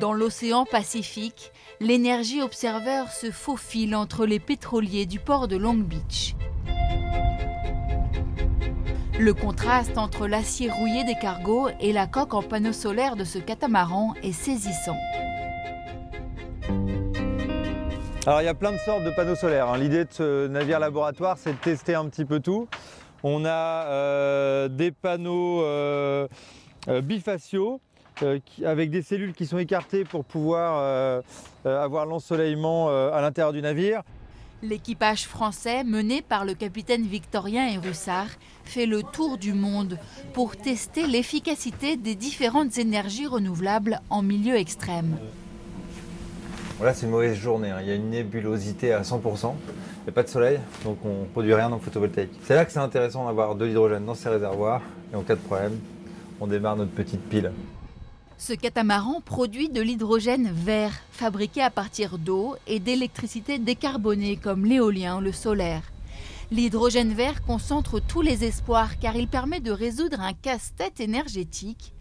Dans l'océan Pacifique, l'Energy Observer se faufile entre les pétroliers du port de Long Beach. Le contraste entre l'acier rouillé des cargos et la coque en panneaux solaires de ce catamaran est saisissant. Alors il y a plein de sortes de panneaux solaires. L'idée de ce navire laboratoire, c'est de tester un petit peu tout. On a des panneaux bifaciaux avec des cellules qui sont écartées pour pouvoir avoir l'ensoleillement à l'intérieur du navire. L'équipage français, mené par le capitaine Victorien et Russard, fait le tour du monde pour tester l'efficacité des différentes énergies renouvelables en milieu extrême. Là, c'est une mauvaise journée. Il y a une nébulosité à 100%. Il n'y a pas de soleil, donc on ne produit rien dans le photovoltaïque. C'est là que c'est intéressant d'avoir de l'hydrogène dans ces réservoirs. Et en cas de problème, on démarre notre petite pile. Ce catamaran produit de l'hydrogène vert, fabriqué à partir d'eau et d'électricité décarbonée comme l'éolien ou le solaire. L'hydrogène vert concentre tous les espoirs car il permet de résoudre un casse-tête énergétique,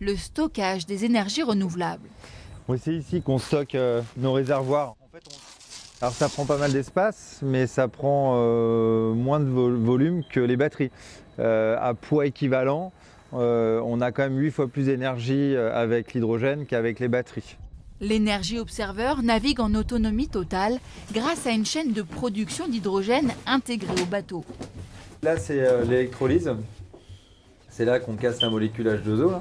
le stockage des énergies renouvelables. Oui, c'est ici qu'on stocke nos réservoirs. Alors ça prend pas mal d'espace, mais ça prend moins de volume que les batteries. À poids équivalent, on a quand même 8 fois plus d'énergie avec l'hydrogène qu'avec les batteries. L'Energy Observer navigue en autonomie totale grâce à une chaîne de production d'hydrogène intégrée au bateau. Là, c'est l'électrolyse. C'est là qu'on casse la molécule H2O.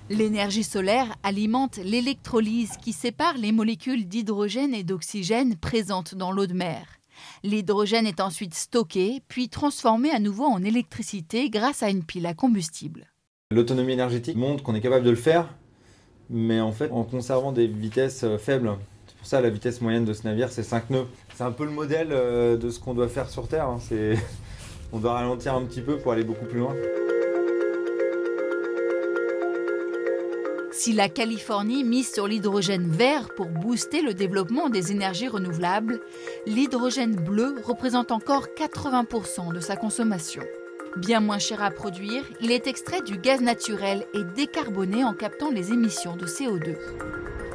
L'énergie solaire alimente l'électrolyse qui sépare les molécules d'hydrogène et d'oxygène présentes dans l'eau de mer. L'hydrogène est ensuite stocké, puis transformé à nouveau en électricité grâce à une pile à combustible. L'autonomie énergétique montre qu'on est capable de le faire, mais en fait en conservant des vitesses faibles. C'est pour ça la vitesse moyenne de ce navire, c'est 5 nœuds. C'est un peu le modèle de ce qu'on doit faire sur Terre. On doit ralentir un petit peu pour aller beaucoup plus loin. Si la Californie mise sur l'hydrogène vert pour booster le développement des énergies renouvelables, l'hydrogène bleu représente encore 80% de sa consommation. Bien moins cher à produire, il est extrait du gaz naturel et décarboné en captant les émissions de CO2.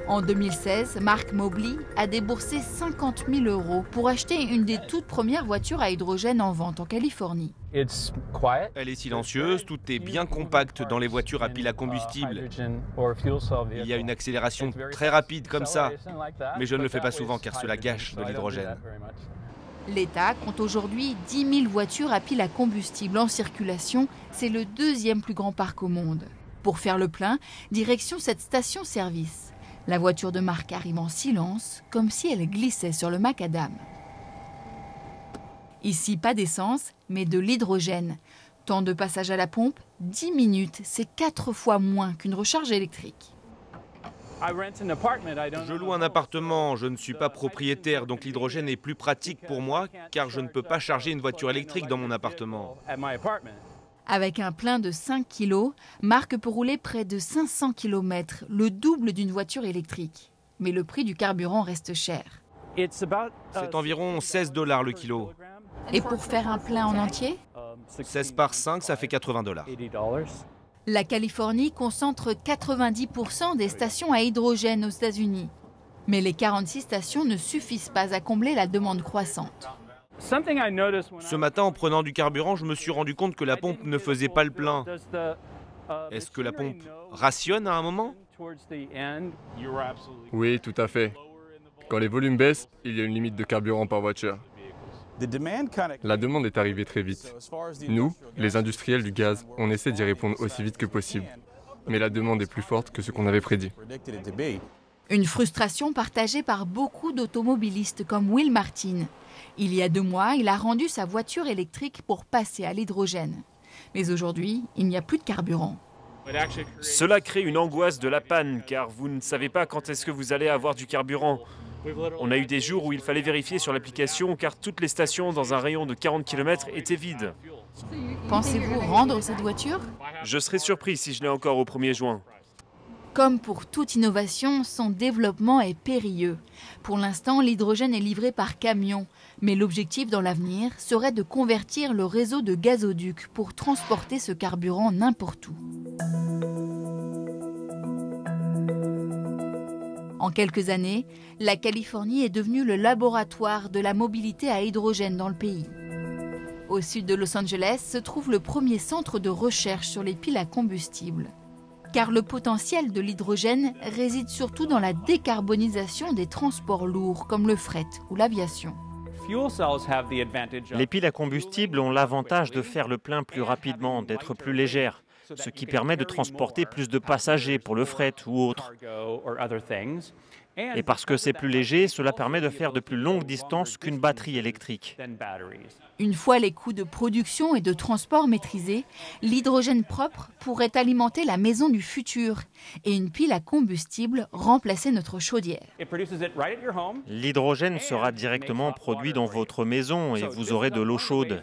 En 2016, Mark Mobley a déboursé 50 000 € pour acheter une des toutes premières voitures à hydrogène en vente en Californie. Elle est silencieuse, tout est bien compact dans les voitures à pile à combustible. Il y a une accélération très rapide comme ça, mais je ne le fais pas souvent car cela gâche de l'hydrogène. L'État compte aujourd'hui 10 000 voitures à pile à combustible en circulation. C'est le deuxième plus grand parc au monde. Pour faire le plein, direction cette station-service. La voiture de Marc arrive en silence, comme si elle glissait sur le macadam. Ici, pas d'essence, mais de l'hydrogène. Temps de passage à la pompe, 10 minutes, c'est 4 fois moins qu'une recharge électrique. Je loue un appartement, je ne suis pas propriétaire, donc l'hydrogène est plus pratique pour moi car je ne peux pas charger une voiture électrique dans mon appartement. Avec un plein de 5 kg, Marc peut rouler près de 500 km, le double d'une voiture électrique. Mais le prix du carburant reste cher. C'est environ 16 $ le kilo. Et pour faire un plein en entier ? 16 par 5, ça fait 80 $. La Californie concentre 90% des stations à hydrogène aux États-Unis. Mais les 46 stations ne suffisent pas à combler la demande croissante. Ce matin, en prenant du carburant, je me suis rendu compte que la pompe ne faisait pas le plein. Est-ce que la pompe rationne à un moment ? Oui, tout à fait. Quand les volumes baissent, il y a une limite de carburant par voiture. La demande est arrivée très vite. Nous, les industriels du gaz, on essaie d'y répondre aussi vite que possible. Mais la demande est plus forte que ce qu'on avait prédit. Une frustration partagée par beaucoup d'automobilistes comme Will Martin. Il y a 2 mois, il a rendu sa voiture électrique pour passer à l'hydrogène. Mais aujourd'hui, il n'y a plus de carburant. Cela crée une angoisse de la panne, car vous ne savez pas quand est-ce que vous allez avoir du carburant. On a eu des jours où il fallait vérifier sur l'application, car toutes les stations dans un rayon de 40 km étaient vides. Pensez-vous rendre cette voiture ? Je serais surpris si je l'ai encore au 1er juin. Comme pour toute innovation, son développement est périlleux. Pour l'instant, l'hydrogène est livré par camion. Mais l'objectif dans l'avenir serait de convertir le réseau de gazoducs pour transporter ce carburant n'importe où. En quelques années, la Californie est devenue le laboratoire de la mobilité à hydrogène dans le pays. Au sud de Los Angeles se trouve le premier centre de recherche sur les piles à combustible. Car le potentiel de l'hydrogène réside surtout dans la décarbonisation des transports lourds comme le fret ou l'aviation. Les piles à combustible ont l'avantage de faire le plein plus rapidement, d'être plus légères, ce qui permet de transporter plus de passagers pour le fret ou autre. Et parce que c'est plus léger, cela permet de faire de plus longues distances qu'une batterie électrique. Une fois les coûts de production et de transport maîtrisés, l'hydrogène propre pourrait alimenter la maison du futur et une pile à combustible remplacer notre chaudière. L'hydrogène sera directement produit dans votre maison et vous aurez de l'eau chaude.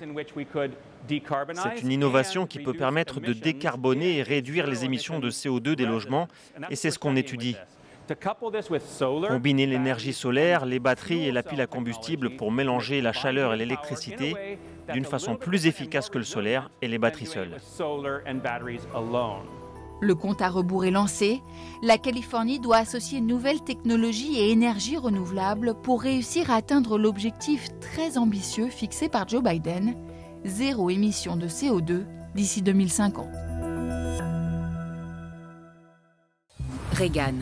C'est une innovation qui peut permettre de décarboner et réduire les émissions de CO2 des logements, et c'est ce qu'on étudie. Combiner l'énergie solaire, les batteries et la pile à combustible pour mélanger la chaleur et l'électricité d'une façon plus efficace que le solaire et les batteries seules. Le compte à rebours est lancé. La Californie doit associer nouvelles technologies et énergies renouvelables pour réussir à atteindre l'objectif très ambitieux fixé par Joe Biden, 0 émission de CO2 d'ici 2050. Reagan.